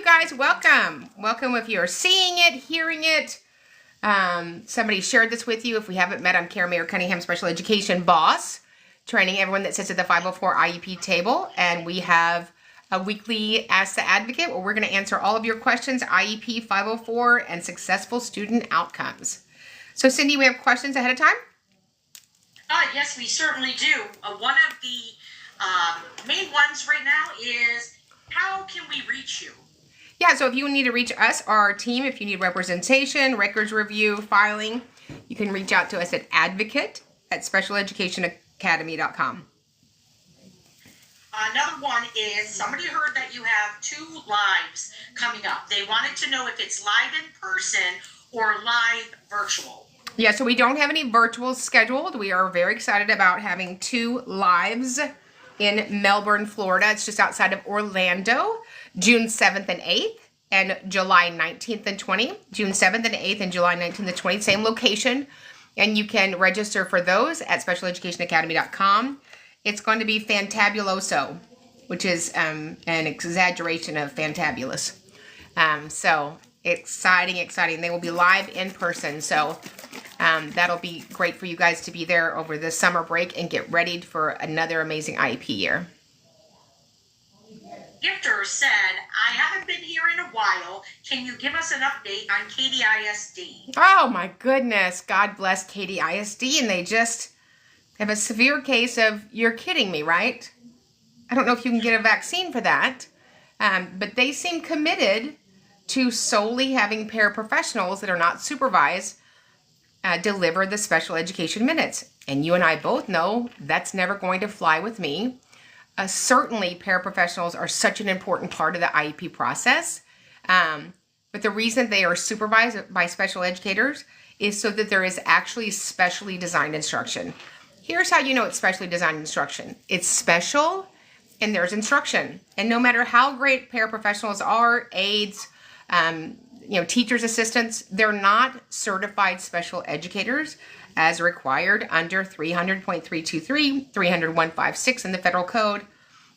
guys. Welcome. Welcome if you're seeing it, hearing it. Somebody shared this with you. If we haven't met, I'm Karen Mayer Cunningham, Special Education Boss, training everyone that sits at the 504 IEP table. And we have a weekly Ask the Advocate where we're going to answer all of your questions, IEP 504, and successful student outcomes. So, Cindy, we have questions ahead of time? Yes, we certainly do. One of the main ones right now is, how can we reach you? Yeah, so if you need to reach us or our team, if you need representation, records review, filing, you can reach out to us at advocate@specialeducationacademy.com. Another one is, somebody heard that you have 2 lives coming up. They wanted to know if it's live in person or live virtual. Yeah, so we don't have any virtuals scheduled. We are very excited about having 2 lives in Melbourne, Florida. It's just outside of Orlando, June 7th and 8th, and July 19th and 20th. June 7th and 8th and July 19th and 20th, same location. And you can register for those at specialeducationacademy.com. It's going to be fantabuloso, which is an exaggeration of fantabulous. So exciting. They will be live in person. So that'll be great for you guys to be there over the summer break and get ready for another amazing IEP year. Gifter said, I haven't been here in a while. Can you give us an update on Katy ISD? Oh my goodness. God bless Katy ISD. And they just have a severe case of, you're kidding me, right? I don't know if you can get a vaccine for that. But they seem committed to solely having paraprofessionals that are not supervised deliver the special education minutes. And you and I both know that's never going to fly with me. Certainly, paraprofessionals are such an important part of the IEP process. But the reason they are supervised by special educators is so that there is actually specially designed instruction. Here's how you know it's specially designed instruction. It's special and there's instruction. And no matter how great paraprofessionals are, aides, teachers' assistants, they're not certified special educators as required under 300.323, 300.156 in the federal code,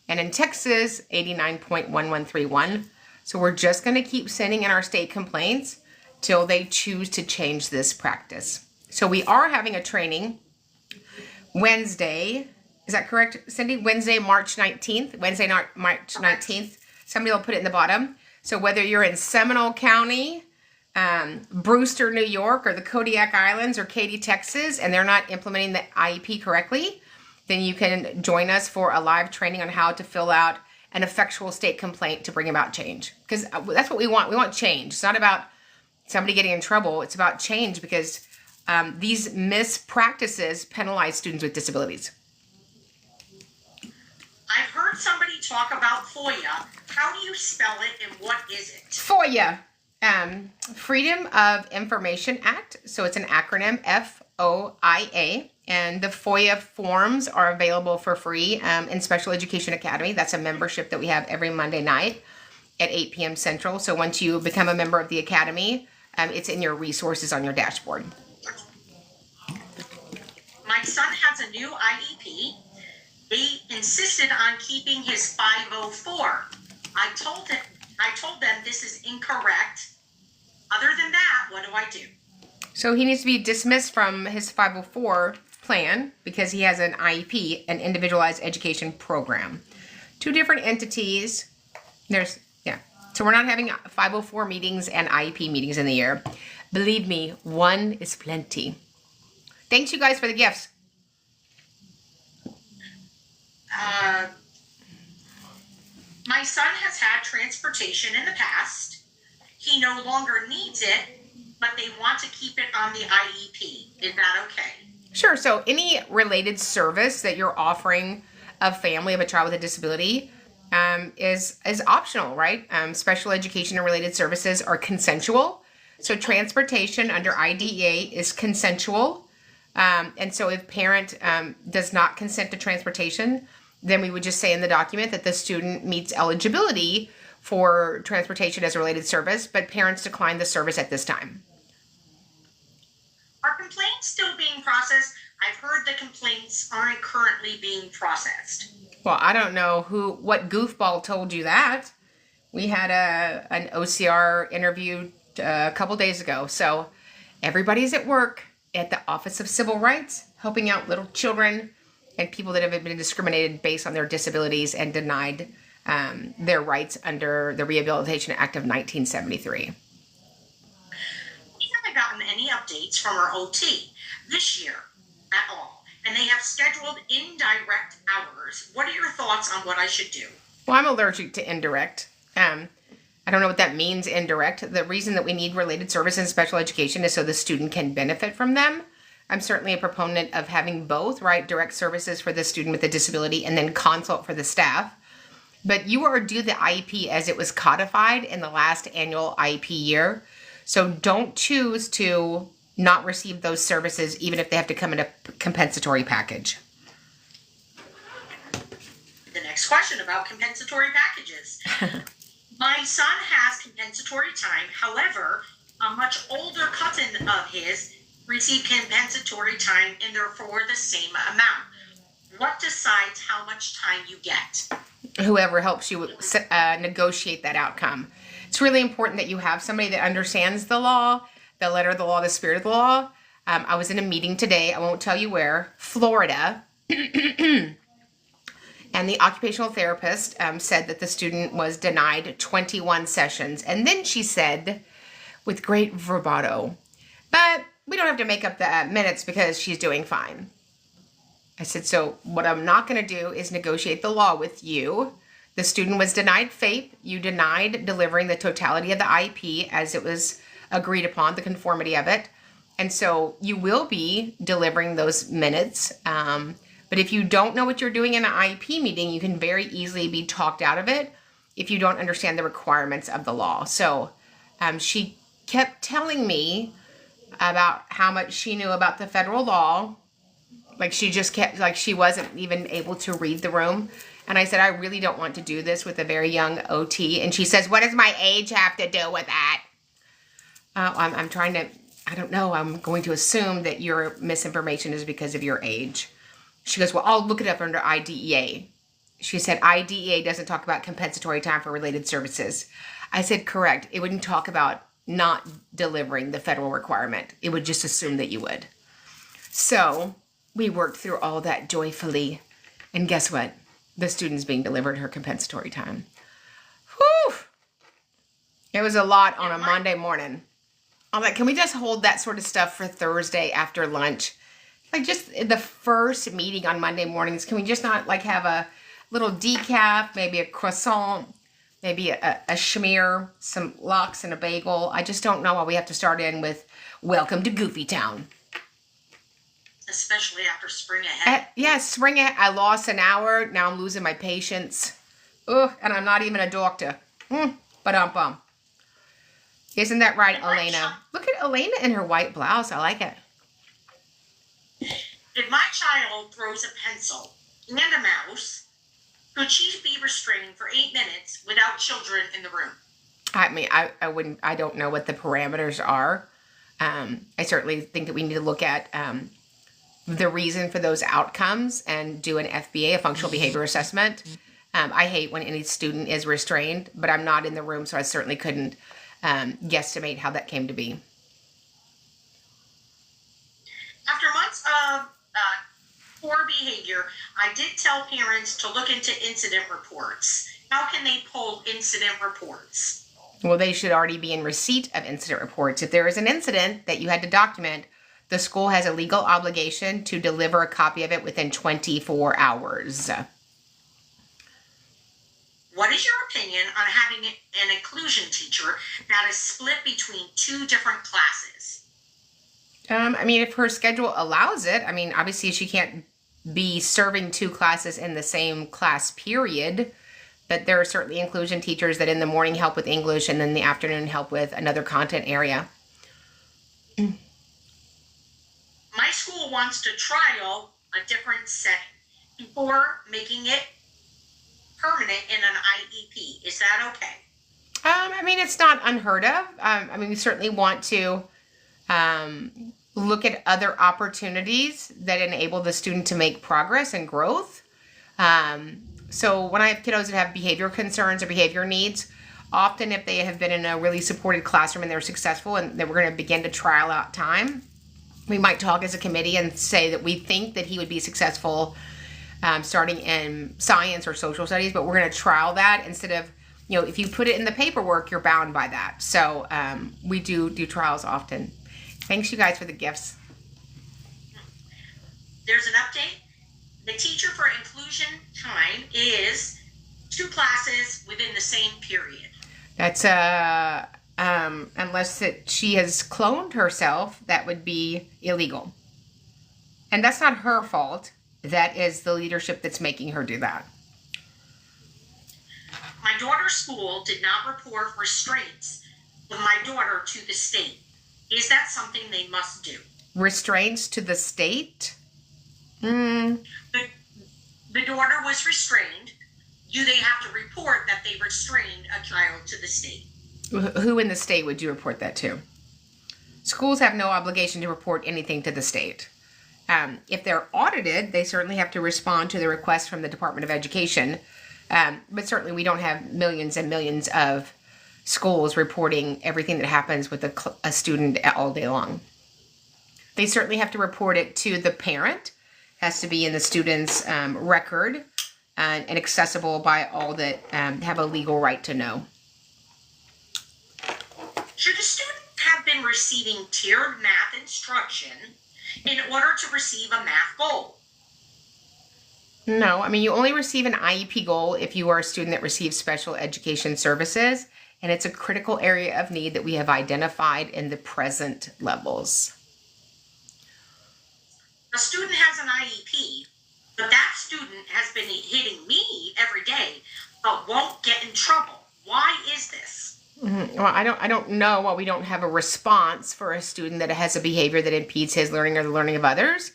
and in Texas, 89.1131. So we're just going to keep sending in our state complaints till they choose to change this practice. So we are having a training Wednesday. Is that correct, Cindy? Wednesday, March 19th. March 19th. Somebody will put it in the bottom. So whether you're in Seminole County, Brewster, New York, or the Kodiak Islands, or Katy, Texas, and they're not implementing the IEP correctly, then you can join us for a live training on how to fill out an effectual state complaint to bring about change. Because that's what we want. We want change. It's not about somebody getting in trouble. It's about change because these mispractices penalize students with disabilities. I've heard somebody talk about FOIA. How do you spell it and what is it? FOIA, Freedom of Information Act. So it's an acronym, FOIA. And the FOIA forms are available for free in Special Education Academy. That's a membership that we have every Monday night at 8 p.m. Central. So once you become a member of the Academy, it's in your resources on your dashboard. My son has a new IEP. They insisted on keeping his 504. I told them this is incorrect. Other than that, what do I do? So he needs to be dismissed from his 504 plan because he has an IEP, an individualized education program. 2 different entities. So we're not having 504 meetings and IEP meetings in the year. Believe me, one is plenty. Thanks you guys for the gifts. My son has had transportation in the past. He no longer needs it, but they want to keep it on the IEP. Is that okay? Sure. So any related service that you're offering a family of a child with a disability is optional, right? Special education and related services are consensual. So transportation under IDEA is consensual. And so if parent does not consent to transportation, then we would just say in the document that the student meets eligibility for transportation as a related service, but parents decline the service at this time. Are complaints still being processed? I've heard the complaints aren't currently being processed. Well, I don't know what goofball told you that. We had an OCR interview a couple days ago. So everybody's at work at the Office of Civil Rights, helping out little children and people that have been discriminated based on their disabilities and denied their rights under the Rehabilitation Act of 1973. We haven't gotten any updates from our OT this year at all, and they have scheduled indirect hours. What are your thoughts on what I should do? Well, I'm allergic to indirect. I don't know what that means, indirect. The reason that we need related services and special education is so the student can benefit from them. I'm certainly a proponent of having both, right? Direct services for the student with a disability and then consult for the staff. But you are due the IEP as it was codified in the last annual IEP year. So don't choose to not receive those services, even if they have to come in a compensatory package. The next question about compensatory packages. My son has compensatory time. However, a much older cousin of his received compensatory time and therefore the same amount. What decides how much time you get? Whoever helps you negotiate that outcome. It's really important that you have somebody that understands the law, the letter of the law, the spirit of the law. I was in a meeting today, I won't tell you where, Florida, and the occupational therapist said that the student was denied 21 sessions. And then she said, with great vibrato, but we don't have to make up the minutes because she's doing fine. I said, so what I'm not going to do is negotiate the law with you. The student was denied FAPE. You denied delivering the totality of the IEP as it was agreed upon, the conformity of it. And so you will be delivering those minutes. But if you don't know what you're doing in an IEP meeting, you can very easily be talked out of it if you don't understand the requirements of the law. So she kept telling me about how much she knew about the federal law. Like she just kept, like she wasn't even able to read the room. And I said, I really don't want to do this with a very young OT. And she says, what does my age have to do with that? I'm trying to, I don't know. I'm going to assume that your misinformation is because of your age. She goes, well, I'll look it up under IDEA. She said, IDEA doesn't talk about compensatory time for related services. I said, correct. It wouldn't talk about not delivering the federal requirement. It would just assume that you would. So we worked through all that joyfully. And guess what? The student's being delivered her compensatory time. Whew! It was a lot on a Monday morning. I'm like, can we just hold that sort of stuff for Thursday after lunch? Like just the first meeting on Monday mornings, can we just not like have a little decaf, maybe a croissant, maybe a schmear, some lox and a bagel? I just don't know why we have to start in with welcome to Goofy Town. Especially after spring ahead. Yeah, spring ahead. I lost an hour. Now I'm losing my patience. Ugh, and I'm not even a doctor. Ba-dum-bum. Isn't that right, Elena? Look at Elena in her white blouse. I like it. If my child throws a pencil and a mouse, could she be restrained for 8 minutes without children in the room? I mean, I don't know what the parameters are. I certainly think that we need to look at the reason for those outcomes and do an FBA, a functional behavior assessment. I hate when any student is restrained, but I'm not in the room, so I certainly couldn't guesstimate how that came to be. After months of poor behavior, I did tell parents to look into incident reports. How can they pull incident reports? Well, they should already be in receipt of incident reports. If there is an incident that you had to document, the school has a legal obligation to deliver a copy of it within 24 hours. What is your opinion on having an inclusion teacher that is split between 2 different classes? I mean, if her schedule allows it, I mean, obviously she can't be serving 2 classes in the same class period, but there are certainly inclusion teachers that in the morning help with English and then in the afternoon help with another content area. My school wants to trial a different setting before making it permanent in an IEP. Is that okay? I mean, it's not unheard of. I mean, we certainly want to look at other opportunities that enable the student to make progress and growth. So when I have kiddos that have behavior concerns or behavior needs, Often if they have been in a really supported classroom and they're successful and that we're going to begin to trial out time, we might talk as a committee and say that we think that he would be successful starting in science or social studies, but we're going to trial that instead of, if you put it in the paperwork, you're bound by that. So we do trials often. Thanks, you guys, for the gifts. There's an update. The teacher for inclusion time is 2 classes within the same period. That's unless she has cloned herself, that would be illegal. And that's not her fault. That is the leadership that's making her do that. My daughter's school did not report restraints of my daughter to the state. Is that something they must do? Restraints to the state? The daughter was restrained. Do they have to report that they restrained a child to the state? Who in the state would you report that to? Schools have no obligation to report anything to the state. If they're audited, they certainly have to respond to the request from the Department of Education. But certainly we don't have millions and millions of schools reporting everything that happens with a student all day long. They certainly have to report it to the parent. Has to be in the student's record and accessible by all that have a legal right to know. Should a student have been receiving tiered math instruction in order to receive a math goal? No, you only receive an IEP goal if you are a student that receives special education services, and it's a critical area of need that we have identified in the present levels. A student has an IEP, but that student has been hitting me every day, but won't get in trouble. Why is this? Well, I don't know why we don't have a response for a student that has a behavior that impedes his learning or the learning of others.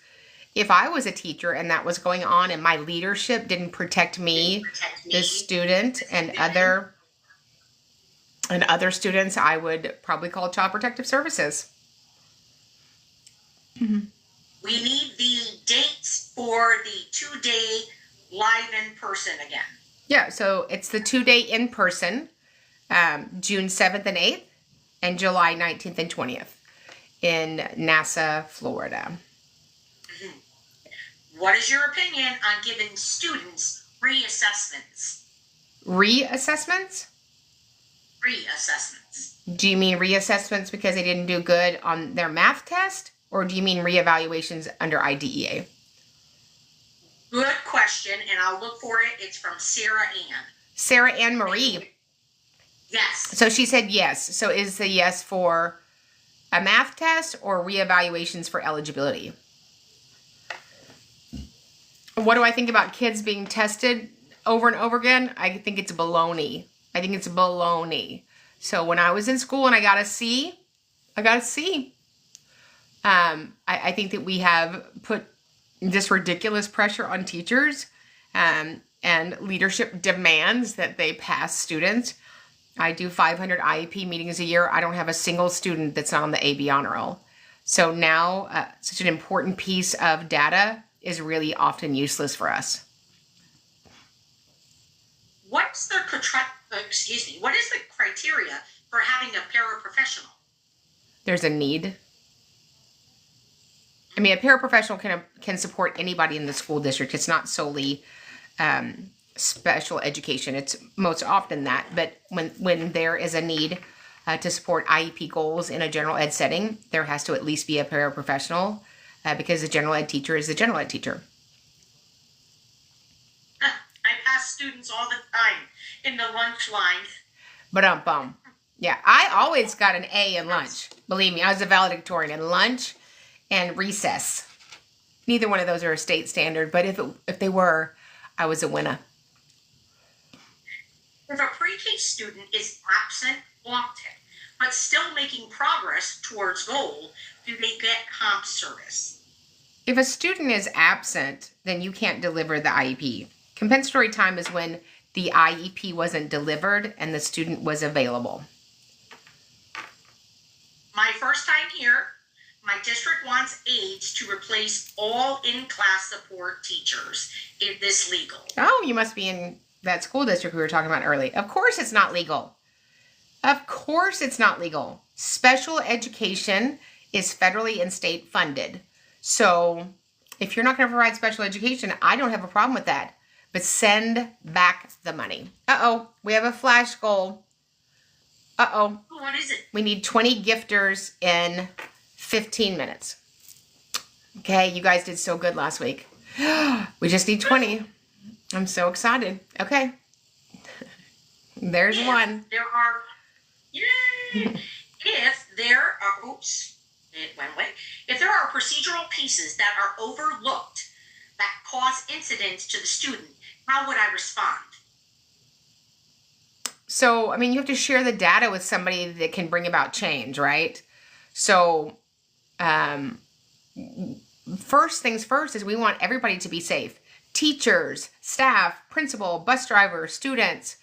If I was a teacher and that was going on and my leadership didn't protect me, the student, and other students, I would probably call Child Protective Services. We need the dates for the 2-day live in person again. Yeah, so it's the 2-day in person, June 7th and 8th, and July 19th and 20th in NASA, Florida. What is your opinion on giving students reassessments? Reassessments? Reassessments. Do you mean reassessments because they didn't do good on their math test? Or do you mean reevaluations under IDEA? Good question, and I'll look for it. It's from Sarah Ann. Sarah Ann Marie. Yes. So she said yes. So is the yes for a math test or reevaluations for eligibility? What do I think about kids being tested over and over again? I think it's baloney. So when I was in school and I got a C, I got a C. I think that we have put this ridiculous pressure on teachers and leadership demands that they pass students. I do 500 IEP meetings a year. I don't have a single student that's not on the AB honor roll. So now such an important piece of data is really often useless for us. What is the criteria for having a paraprofessional? There's a need. A paraprofessional can support anybody in the school district. It's not solely special education. It's most often that. But when there is a need to support IEP goals in a general ed setting, there has to at least be a paraprofessional because the general ed teacher is the general ed teacher. I pass students all the time in the lunch line. But yeah, I always got an A in lunch. Believe me, I was a valedictorian in lunch and recess. Neither one of those are a state standard, but if they were, I was a winner. If a pre-K student is absent often, but still making progress towards goal, do they get comp service? If a student is absent, then you can't deliver the IEP. Compensatory time is when the IEP wasn't delivered and the student was available. My first time here, my district wants aides to replace all in-class support teachers. Is this legal? Oh, you must be in that school district we were talking about earlier. Of course it's not legal. Of course it's not legal. Special education is federally and state funded. So if you're not going to provide special education, I don't have a problem with that. But send back the money. Uh-oh, we have a flash goal. Uh-oh. What is it? We need 20 gifters in 15 minutes. Okay, you guys did so good last week. We just need 20. I'm so excited. Okay. There's one. There are, yay! If there are, oops, it went away. If there are procedural pieces that are overlooked that cause incidents to the student, how would I respond? So, I mean, you have to share the data with somebody that can bring about change, right? So, first things first is we want everybody to be safe. Teachers, staff, principal, bus drivers, students,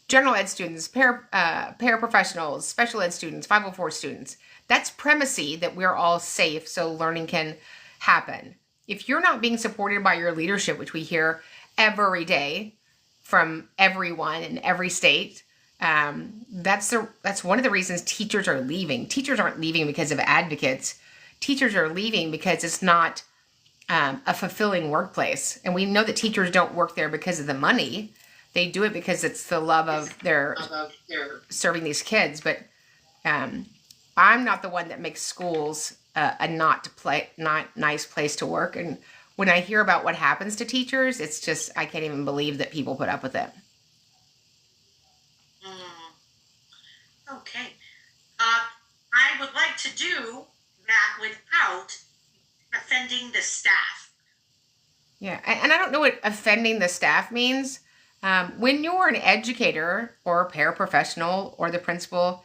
general ed students, paraprofessionals, special ed students, 504 students. That's primacy that we're all safe so learning can happen. If you're not being supported by your leadership, which we hear every day from everyone in every state, that's one of the reasons teachers are leaving. Teachers aren't leaving because of advocates. Teachers are leaving because it's not a fulfilling workplace. And we know that teachers don't work there because of the money. They do it because it's the love of their serving these kids. But I'm not the one that makes schools a not nice place to work. And when I hear about what happens to teachers, it's just, I can't even believe that people put up with it. Okay. I would like to do that without offending the staff. Yeah, and I don't know what offending the staff means. When you're an educator or a paraprofessional or the principal,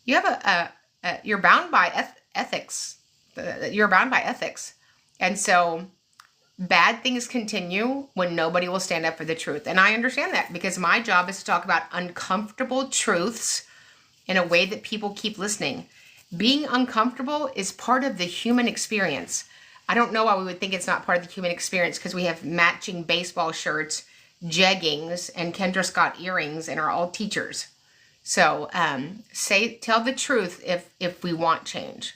you have you're bound by ethics. You're bound by ethics. And so bad things continue when nobody will stand up for the truth. And I understand that because my job is to talk about uncomfortable truths in a way that people keep listening. Being uncomfortable is part of the human experience. I don't know why we would think it's not part of the human experience because we have matching baseball shirts, jeggings, and Kendra Scott earrings and are all teachers. So tell the truth if we want change.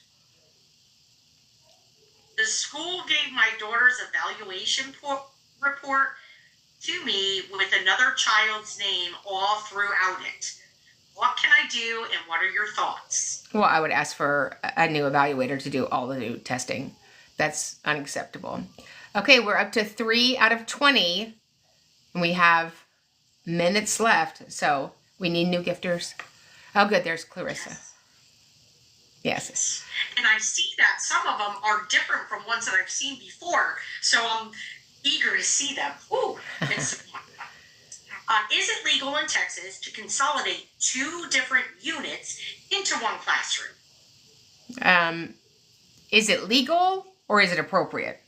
The school gave my daughter's evaluation report to me with another child's name all throughout it. What can I do and what are your thoughts? Well, I would ask for a new evaluator to do all the new testing. That's unacceptable. Okay, we're up to 3 out of 20. And we have minutes left, so we need new gifters. Oh, good, there's Clarissa. Yes. And I see that some of them are different from ones that I've seen before, so I'm eager to see them. Ooh, is it legal in Texas to consolidate 2 different units into one classroom? Is it legal or is it appropriate?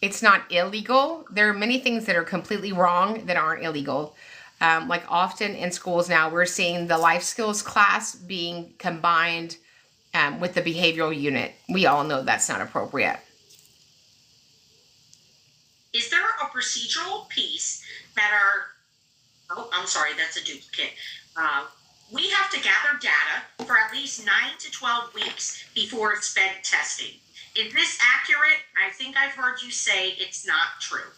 It's not illegal. There are many things that are completely wrong that aren't illegal. Like often in schools now, we're seeing the life skills class being combined with the behavioral unit. We all know that's not appropriate. Is there a procedural piece that that's a duplicate. We have to gather data for at least 9 to 12 weeks before sped testing. Is this accurate? I think I've heard you say it's not true.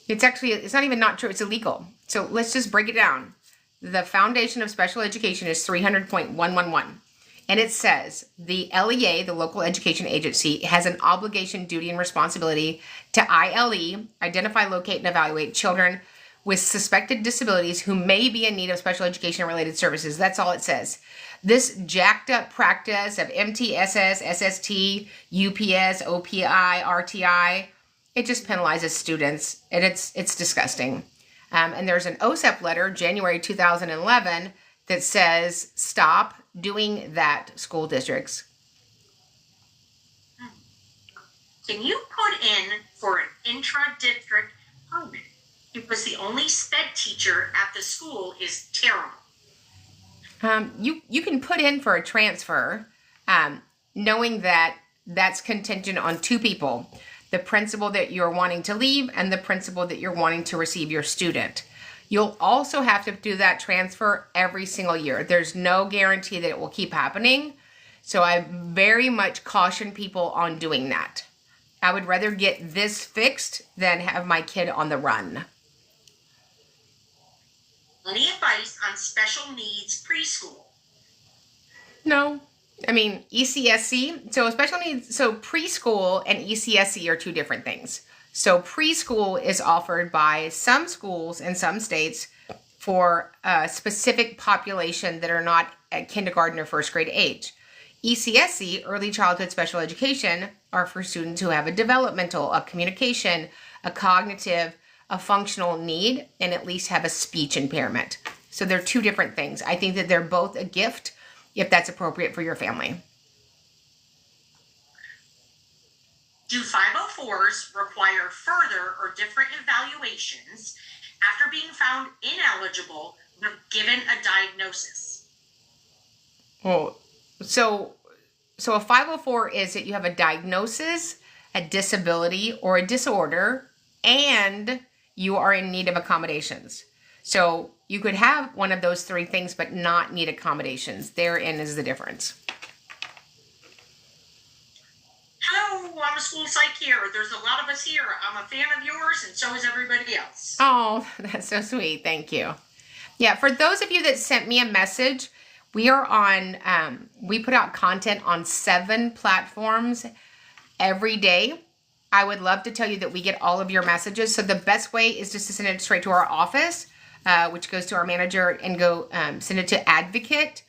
It's not even not true. It's illegal. So let's just break it down. The foundation of special education is 300.111. And it says the LEA, the local education agency, has an obligation, duty, and responsibility to ILE, identify, locate, and evaluate children with suspected disabilities who may be in need of special education-related services. That's all it says. This jacked up practice of MTSS, SST, UPS, OPI, RTI, it just penalizes students, and it's disgusting. And there's an OSEP letter, January 2011, that says stop doing that, school districts. Can you put in for an intra-district permit? Because the only SPED teacher at the school is terrible. You can put in for a transfer, knowing that that's contingent on 2 people. The principal that you're wanting to leave and the principal that you're wanting to receive your student. You'll also have to do that transfer every single year. There's no guarantee that it will keep happening. So I very much caution people on doing that. I would rather get this fixed than have my kid on the run. Any advice on special needs preschool? No. I mean, ECSC, so special needs, so preschool and ECSC are two different things. So preschool is offered by some schools in some states for a specific population that are not at kindergarten or first grade age. ECSC, early childhood special education, are for students who have a developmental, a communication, a cognitive, a functional need, and at least have a speech impairment. So they're two different things. I think that they're both a gift if that's appropriate for your family. Do 504s require further or different evaluations after being found ineligible when given a diagnosis? Well, so a 504 is that you have a diagnosis, a disability, or a disorder, and you are in need of accommodations. So you could have one of those three things but not need accommodations. Therein is the difference. Hello, I'm a school psych here. There's a lot of us here. I'm a fan of yours, and so is everybody else. Oh, that's so sweet. Thank you. Yeah, for those of you that sent me a message, we are on, we put out content on 7 platforms every day. I would love to tell you that we get all of your messages. So the best way is just to send it straight to our office, which goes to our manager, and go send it to advocate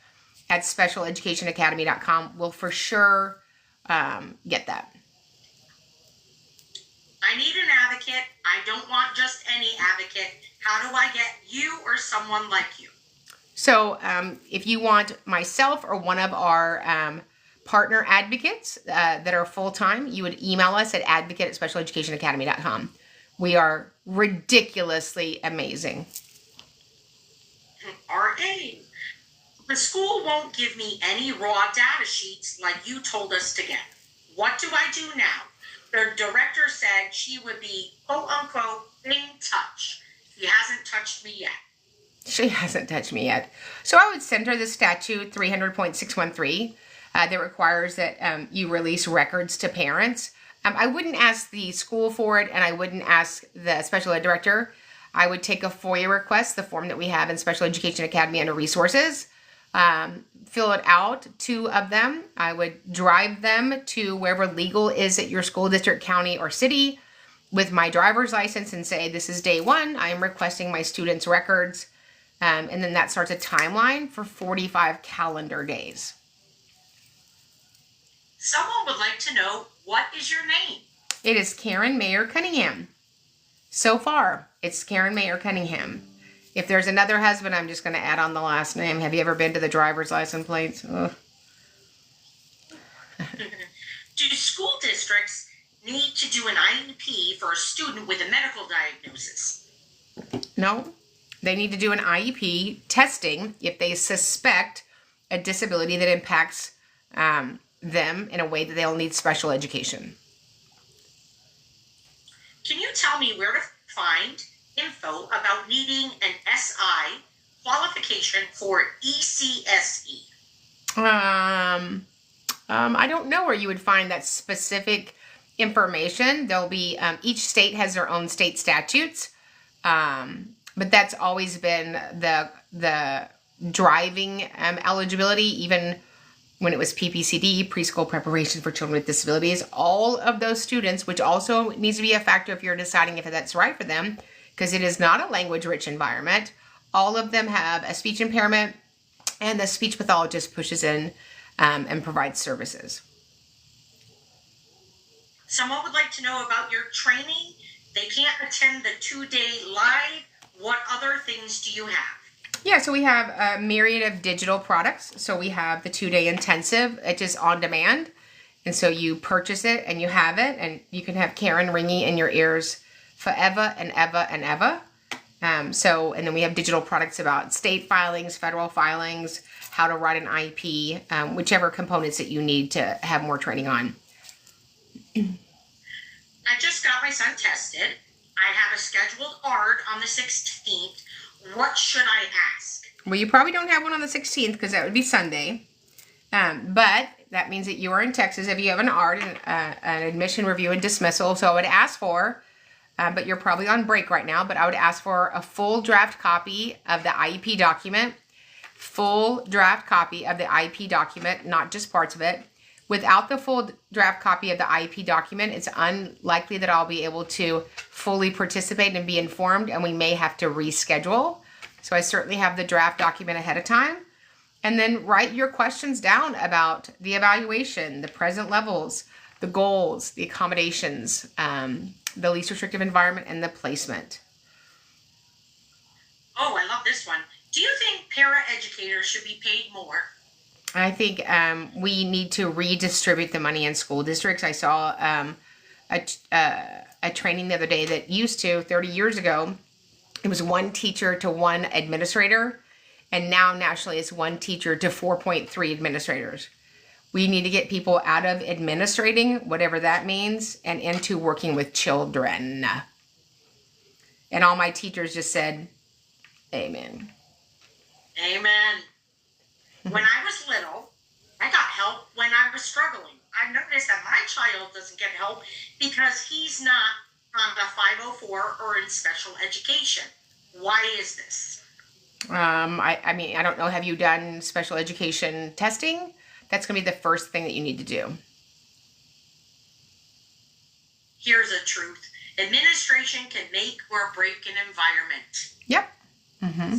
at specialeducationacademy.com. We'll for sure get that. I need an advocate. I don't want just any advocate. How do I get you or someone like you? So if you want myself or one of our partner advocates that are full-time, you would email us at advocate@specialeducationacademy.com. We are ridiculously amazing. RA. The school won't give me any raw data sheets like you told us to get. What do I do now? The director said she would be, quote unquote, in touch. She hasn't touched me yet. She hasn't touched me yet. So I would send her the statute 300.613 that requires that you release records to parents. I wouldn't ask the school for it, and I wouldn't ask the special ed director. I would take a FOIA request, the form that we have in Special Education Academy under resources, fill it out, 2 of them. I would drive them to wherever legal is at your school district, county, or city with my driver's license and say, this is day 1. I am requesting my students' records. And then that starts a timeline for 45 calendar days. Someone would like to know, what is your name? It is Karen Mayer Cunningham. So far, it's Karen Mayer Cunningham. If there's another husband, I'm just going to add on the last name. Have you ever been to the driver's license plates? Do school districts need to do an IEP for a student with a medical diagnosis? No. They need to do an IEP testing if they suspect a disability that impacts them in a way that they'll need special education. Can you tell me where to find info about needing an SI qualification for ECSE? I don't know where you would find that specific information. There'll be, each state has their own state statutes. But that's always been the driving eligibility, even when it was PPCD, preschool preparation for children with disabilities. All of those students, which also needs to be a factor if you're deciding if that's right for them, because it is not a language-rich environment. All of them have a speech impairment, and the speech pathologist pushes in and provides services. Someone would like to know about your training. They can't attend the 2-day live. What other things do you have? Yeah, so we have a myriad of digital products. So we have the 2-day intensive, it's just on demand. And so you purchase it and you have it, and you can have Karen ringing in your ears forever and ever and ever. And then we have digital products about state filings, federal filings, how to write an IEP, whichever components that you need to have more training on. I just got my son tested. I have a scheduled ARD on the 16th. What should I ask? Well, you probably don't have one on the 16th because that would be Sunday. But that means that you are in Texas if you have an ARD, an admission review and dismissal. So I would ask for, but you're probably on break right now, but I would ask for a full draft copy of the IEP document, full draft copy of the IEP document, not just parts of it. Without the full draft copy of the IEP document, it's unlikely that I'll be able to fully participate and be informed, and we may have to reschedule. So I certainly have the draft document ahead of time. And then write your questions down about the evaluation, the present levels, the goals, the accommodations, the least restrictive environment, and the placement. Oh, I love this one. Do you think para-educators should be paid more? I think we need to redistribute the money in school districts. I saw a training the other day that used to, 30 years ago, it was one teacher to one administrator. And now nationally it's one teacher to 4.3 administrators. We need to get people out of administrating, whatever that means, and into working with children. And all my teachers just said, amen. Amen. When I was little, I got help when I was struggling. I noticed that my child doesn't get help because he's not on the 504 or in special education. Why is this? I mean, I don't know. Have you done special education testing? That's going to be the first thing that you need to do. Here's the truth. Administration can make or break an environment. Yep. Mm-hmm.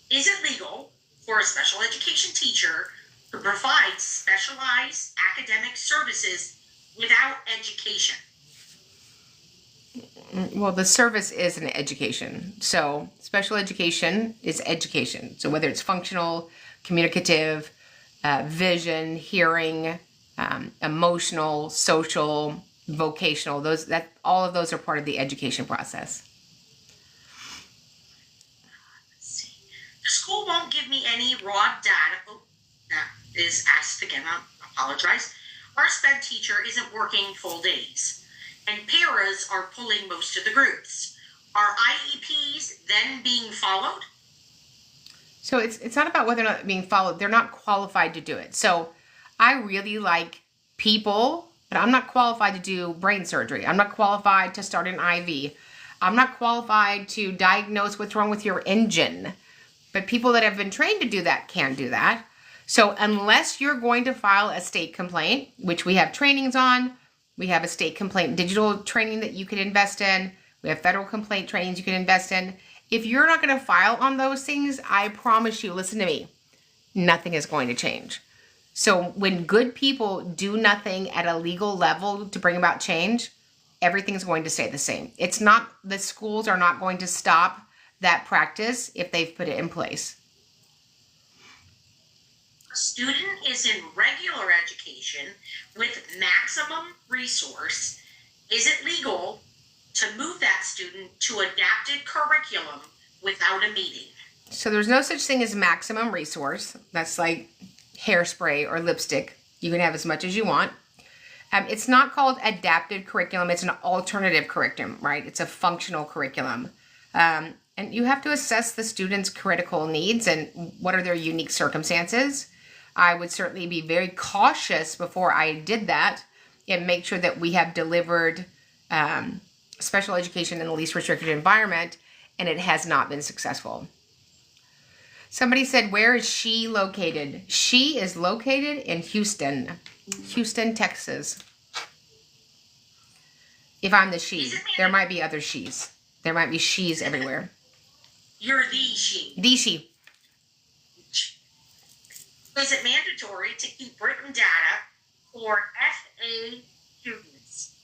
Is it legal for a special education teacher to provide specialized academic services without education? Well, the service is an education. So special education is education. So whether it's functional, communicative, vision, hearing, emotional, social, vocational, all of those are part of the education process. Let's see. The school won't give me any raw data. Oh, that is asked again. I apologize. Our SPED teacher isn't working full days, and paras are pulling most of the groups. Are IEPs then being followed? So it's not about whether or not being followed. They're not qualified to do it. So I really like people, but I'm not qualified to do brain surgery. I'm not qualified to start an IV. I'm not qualified to diagnose what's wrong with your engine. But people that have been trained to do that can do that. So unless you're going to file a state complaint, which we have trainings on, we have a state complaint digital training that you can invest in. We have federal complaint trainings you can invest in. If you're not going to file on those things, I promise you, listen to me, nothing is going to change. So when good people do nothing at a legal level to bring about change, everything's going to stay the same. It's not, the schools are not going to stop that practice if they've put it in place. A student is in regular education with maximum resource. Is it legal to move that student to adapted curriculum without a meeting? So there's no such thing as maximum resource. That's like hairspray or lipstick. You can have as much as you want. It's not called adapted curriculum. It's an alternative curriculum, right? It's a functional curriculum. And you have to assess the student's critical needs and what are their unique circumstances. I would certainly be very cautious before I did that and make sure that we have delivered special education in the least restricted environment, and it has not been successful. Somebody said, where is she located? She is located in Houston, Texas. If I'm the she, there might be other she's. There might be she's everywhere. You're the she. The she. Is it mandatory to keep written data for FA students?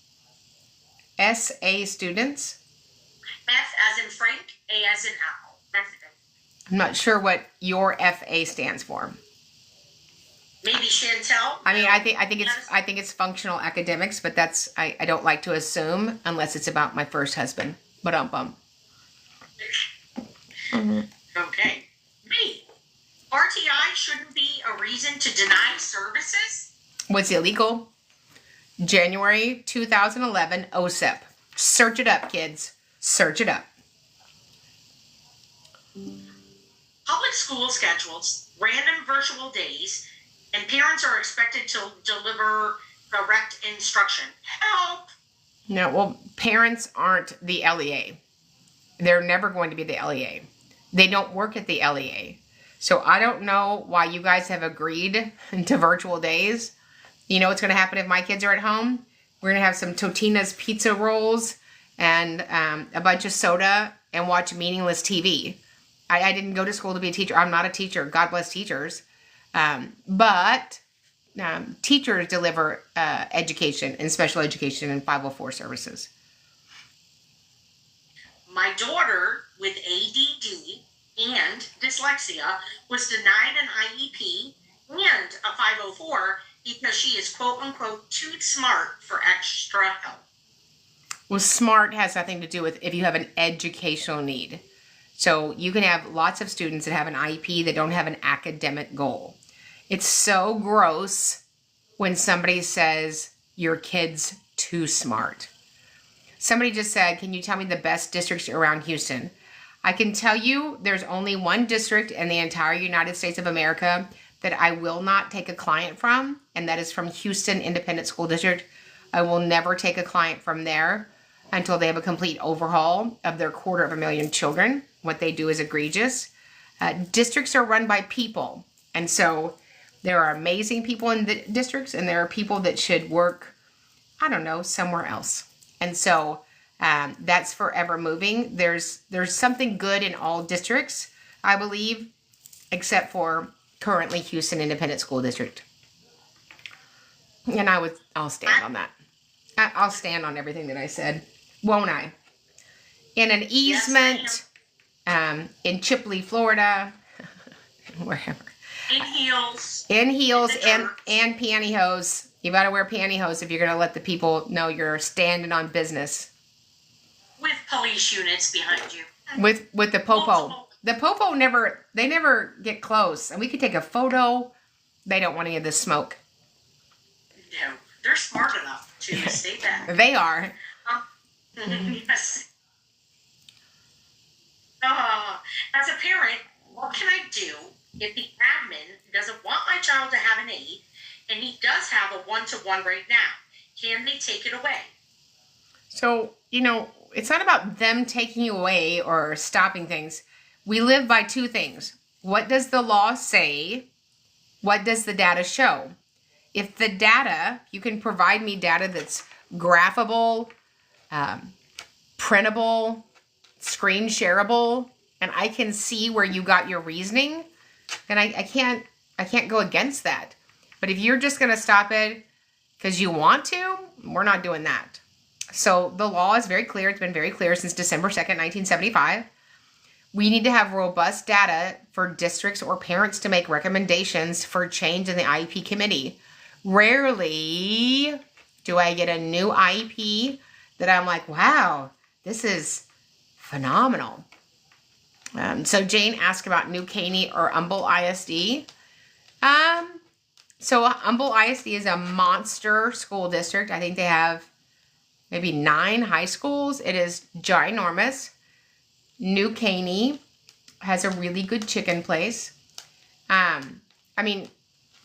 SA students? F as in Frank, A as in Apple. That's it. I'm not sure what your FA stands for. Maybe Chantel? I mean, I think it's functional academics, but that's I don't like to assume unless it's about my first husband. But Okay. Me. RTI shouldn't be a reason to deny services? Was illegal. January 2011 OSIP. Search it up, kids. Search it up. Public school schedules random virtual days, and parents are expected to deliver direct instruction. Help! No, well, parents aren't the LEA. They're never going to be the LEA. They don't work at the LEA. So I don't know why you guys have agreed to virtual days. You know what's going to happen if my kids are at home? We're going to have some Totina's pizza rolls and a bunch of soda and watch meaningless TV. I didn't go to school to be a teacher. I'm not a teacher. God bless teachers. But teachers deliver education and special education and 504 services. My daughter with ADD and dyslexia was denied an IEP and a 504 because she is quote unquote too smart for extra help. Well, smart has nothing to do with if you have an educational need. So you can have lots of students that have an IEP that don't have an academic goal. It's so gross when somebody says your kid's too smart. Somebody just said, can you tell me the best districts around Houston? I can tell you there's only one district in the entire United States of America that I will not take a client from, and that is from Houston Independent School District. I will never take a client from there until they have a complete overhaul of their 250,000 children. What they do is egregious. Districts are run by people, and so there are amazing people in the districts, and there are people that should work, I don't know, somewhere else. And so that's forever moving. There's something good in all districts, I believe, except for currently Houston Independent School District. And I'll stand on that. I'll stand on everything that I said, won't I? In an easement, in Chipley, Florida, wherever. In heels. In heels and pantyhose. You better wear pantyhose if you're going to let the people know you're standing on business. With police units behind you. With the popo. The popo never get close. And we could take a photo. They don't want any of this smoke. No, they're smart enough to stay back. They are. Yes. As a parent, what can I do if the admin doesn't want my child to have an aide and he does have a one-to-one right now? Can they take it away? So, it's not about them taking away or stopping things. We live by two things. What does the law say? What does the data show? If the data, you can provide me data that's graphable, printable, screen shareable, and I can see where you got your reasoning, then I can't go against that. But if you're just going to stop it because you want to, we're not doing that. So the law is very clear. It's been very clear since December 2nd, 1975. We need to have robust data for districts or parents to make recommendations for change in the IEP committee. Rarely do I get a new IEP that I'm like, wow, this is phenomenal. So Jane asked about New Caney or Humble ISD. So Humble ISD is a monster school district. I think they have maybe 9 high schools. It is ginormous. New Caney has a really good chicken place.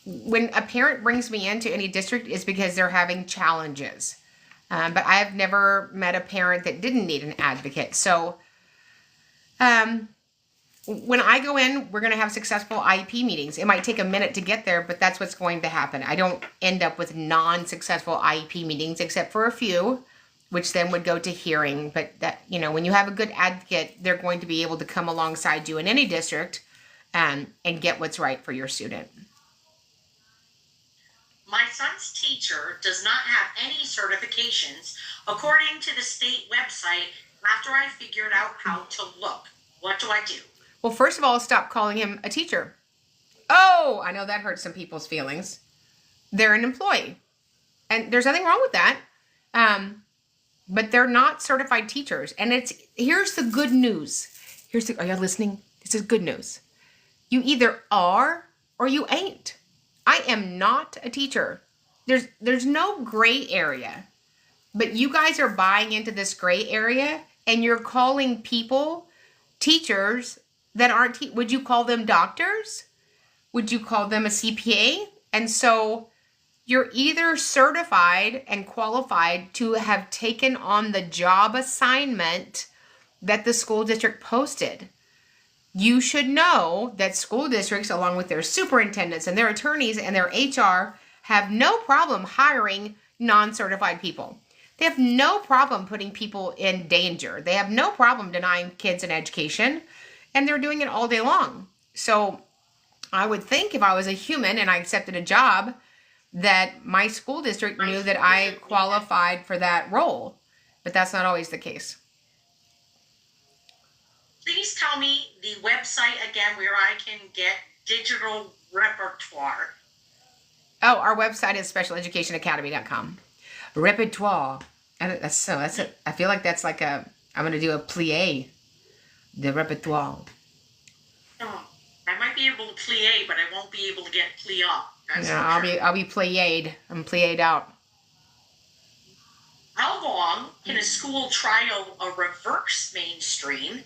When a parent brings me into any district, it's because they're having challenges. But I have never met a parent that didn't need an advocate. So when I go in, we're going to have successful IEP meetings. It might take a minute to get there, but that's what's going to happen. I don't end up with non-successful IEP meetings, except for a few, which then would go to hearing. But that, when you have a good advocate, they're going to be able to come alongside you in any district and get what's right for your student. My son's teacher does not have any certifications according to the state website after I figured out how to look. What do I do? Well, first of all, stop calling him a teacher. Oh, I know that hurts some people's feelings. They're an employee. And there's nothing wrong with that. But they're not certified teachers. And here's the good news. Are you listening? This is good news. You either are or you ain't. I am not a teacher. There's no gray area. But you guys are buying into this gray area and you're calling people teachers that aren't, would you call them doctors? Would you call them a CPA? And so you're either certified and qualified to have taken on the job assignment that the school district posted. You should know that school districts, along with their superintendents and their attorneys and their HR, have no problem hiring non-certified people. They have no problem putting people in danger. They have no problem denying kids an education, and they're doing it all day long. So I would think if I was a human and I accepted a job, that my school district knew that I qualified for that role. But that's not always the case. Please tell me the website again where I can get digital repertoire. Oh, our website is specialeducationacademy.com. Repertoire. That's it. I feel like that's like I'm going to do a plie. The repertoire. Oh, I might be able to plie, but I won't be able to get plie up. No, I'll be plied. I'm plied out. How long can a school trial a reverse mainstream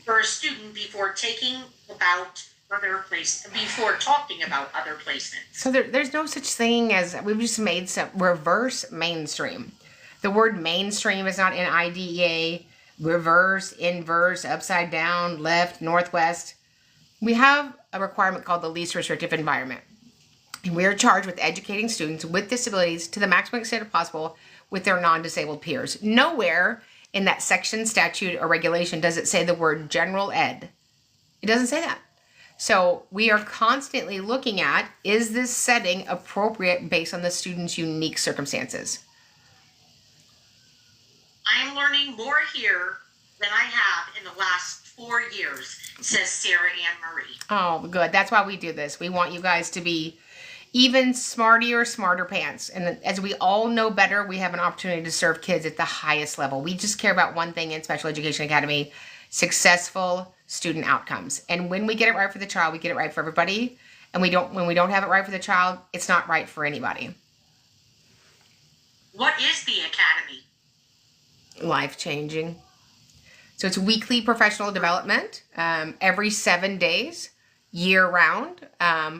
for a student before talking about other placements? So there's no such thing as, we've just made some reverse mainstream. The word mainstream is not in IDEA. Reverse, inverse, upside down, left, northwest. We have a requirement called the least restrictive environment. And we are charged with educating students with disabilities to the maximum extent possible with their non-disabled peers. Nowhere in that section, statute, or regulation does it say the word general ed. It doesn't say that. So we are constantly looking at, is this setting appropriate based on the student's unique circumstances? I'm learning more here than I have in the last 4 years, says Sarah Ann Marie. Oh, good. That's why we do this. We want you guys to be even smarter pants. And as we all know better, we have an opportunity to serve kids at the highest level. We just care about one thing in Special Education Academy: successful student outcomes. And when we get it right for the child, we get it right for everybody. And when we don't have it right for the child, it's not right for anybody. What is the academy? Life-changing. So it's weekly professional development, every 7 days, year-round,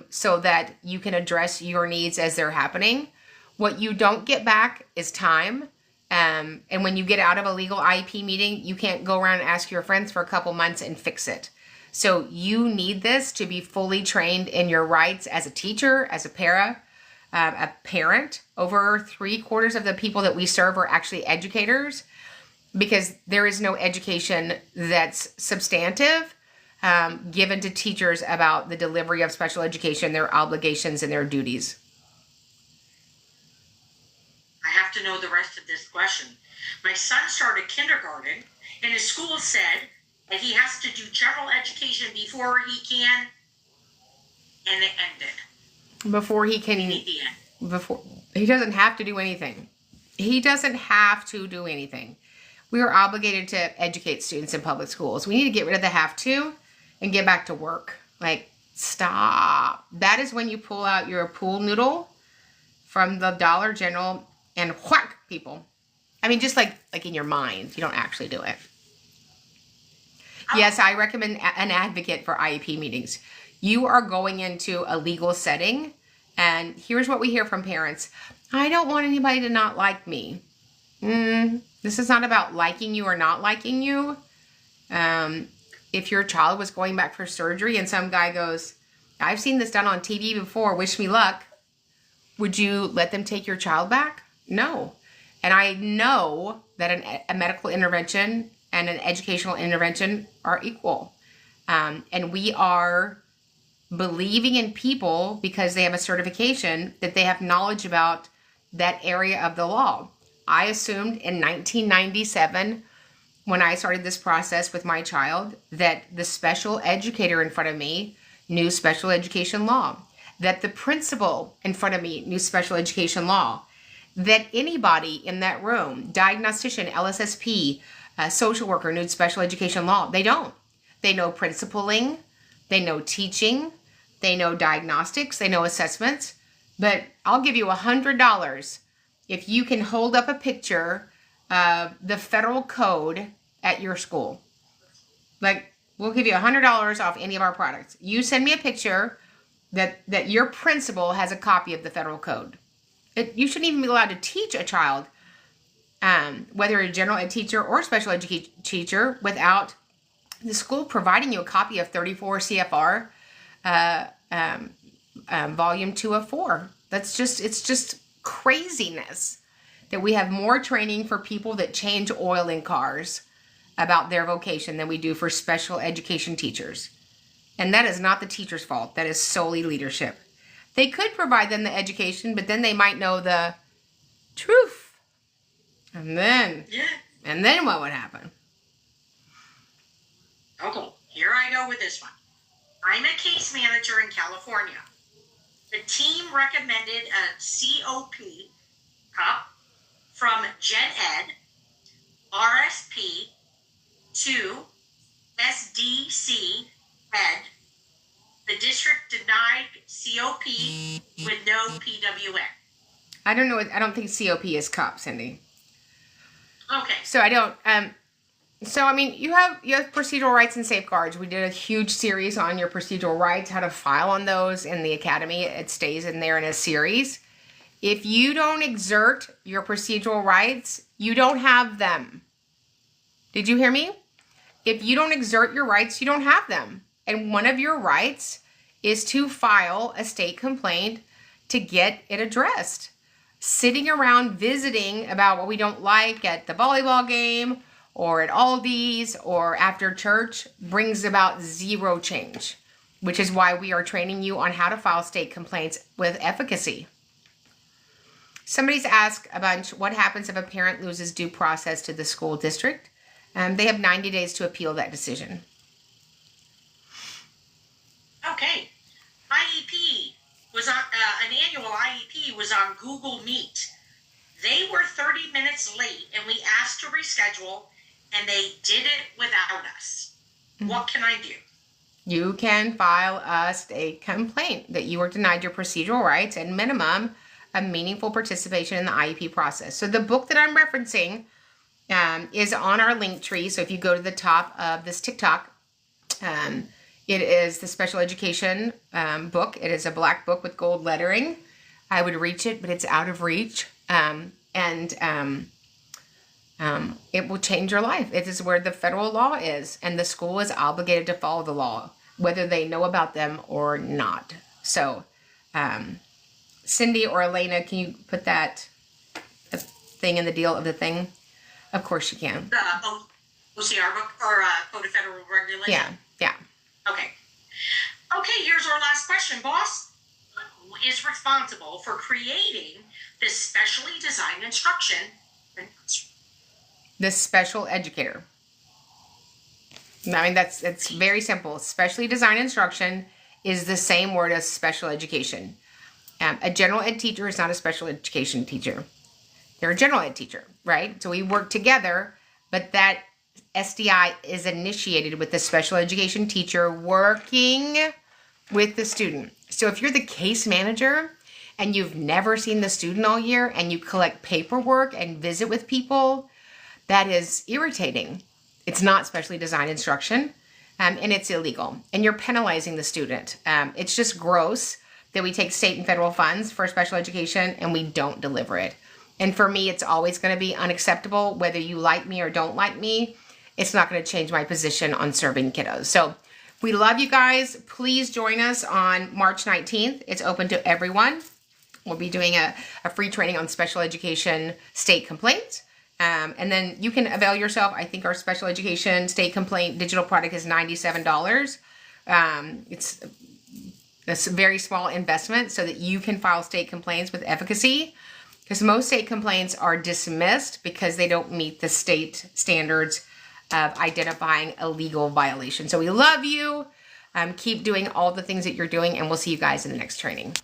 so that you can address your needs as they're happening. What you don't get back is time. And when you get out of a legal IEP meeting, you can't go around and ask your friends for a couple months and fix it. So you need this to be fully trained in your rights as a teacher, as a parent. Over 3/4 of the people that we serve are actually educators, because there is no education that's substantive given to teachers about the delivery of special education, their obligations, and their duties. I have to know the rest of this question. My son started kindergarten, and his school said that he has to do general education before he can, and it ended. Before he can, he doesn't have to do anything. He doesn't have to do anything. We are obligated to educate students in public schools. We need to get rid of the have to and get back to work. Like, stop. That is when you pull out your pool noodle from the Dollar General and whack people. I mean, just like in your mind. You don't actually do it. Yes, I recommend an advocate for IEP meetings. You are going into a legal setting, and here's what we hear from parents. I don't want anybody to not like me. This is not about liking you or not liking you. If your child was going back for surgery and some guy goes, I've seen this done on TV before, wish me luck, would you let them take your child back? No. And I know that a medical intervention and an educational intervention are equal. And we are believing in people because they have a certification that they have knowledge about that area of the law. I assumed in 1997, when I started this process with my child, that the special educator in front of me knew special education law, that the principal in front of me knew special education law, that anybody in that room, diagnostician, LSSP, social worker, knew special education law. They don't. They know principling, they know teaching, they know diagnostics, they know assessments, but I'll give you $100 if you can hold up a picture of the federal code at your school. Like, we'll give you $100 off any of our products. You send me a picture that your principal has a copy of the federal code. You shouldn't even be allowed to teach a child, whether you're a general ed teacher or special education teacher, without the school providing you a copy of 34 CFR volume 204. It's just craziness that we have more training for people that change oil in cars about their vocation than we do for special education teachers. And that is not the teacher's fault. That is solely leadership. They could provide them the education, but then they might know the truth. And then what would happen? Okay, here I go with this one. I'm a case manager in California. The team recommended a COP from Gen Ed, RSP, to SDC Ed. The district denied COP with no PWN. I don't know. I don't think COP is COP, Cindy. Okay. So I don't. So I mean, you have procedural rights and safeguards. We did a huge series on your procedural rights, how to file on those in the academy. It stays in there in a series. If you don't exert your procedural rights, you don't have them. Did you hear me? If you don't exert your rights, you don't have them. And one of your rights is to file a state complaint to get it addressed. Sitting around visiting about what we don't like at the volleyball game or at Aldi's or after church brings about zero change, which is why we are training you on how to file state complaints with efficacy. Somebody's asked a bunch, what happens if a parent loses due process to the school district? They have 90 days to appeal that decision. Okay. IEP was on, an annual IEP was on Google Meet. They were 30 minutes late and we asked to reschedule and they did it without us. What can I do? You can file a state complaint that you were denied your procedural rights and minimum a meaningful participation in the IEP process. So the book that I'm referencing is on our link tree. So if you go to the top of this TikTok, it is the special education book. It is a black book with gold lettering. I would reach it, but it's out of reach. It will change your life. It is where the federal law is, and the school is obligated to follow the law, whether they know about them or not. So, Cindy or Elena, can you put that thing in the deal of the thing? Of course you can. The OCR book or Code of Federal Regulations? Yeah. Okay, here's our last question, boss. Who is responsible for creating this specially designed instruction? The special educator. I mean, it's very simple. Specially designed instruction is the same word as special education. A general ed teacher is not a special education teacher. They're a general ed teacher, right? So we work together, but that SDI is initiated with the special education teacher working with the student. So if you're the case manager and you've never seen the student all year and you collect paperwork and visit with people, that is irritating. It's not specially designed instruction, and it's illegal. And you're penalizing the student. It's just gross that we take state and federal funds for special education and we don't deliver it. And for me, it's always going to be unacceptable. Whether you like me or don't like me, it's not going to change my position on serving kiddos. So we love you guys. Please join us on March 19th. It's open to everyone. We'll be doing a free training on special education state complaints. And then you can avail yourself. I think our special education state complaint digital product is $97. It's a very small investment so that you can file state complaints with efficacy, because most state complaints are dismissed because they don't meet the state standards of identifying a legal violation. So we love you. Keep doing all the things that you're doing, and we'll see you guys in the next training.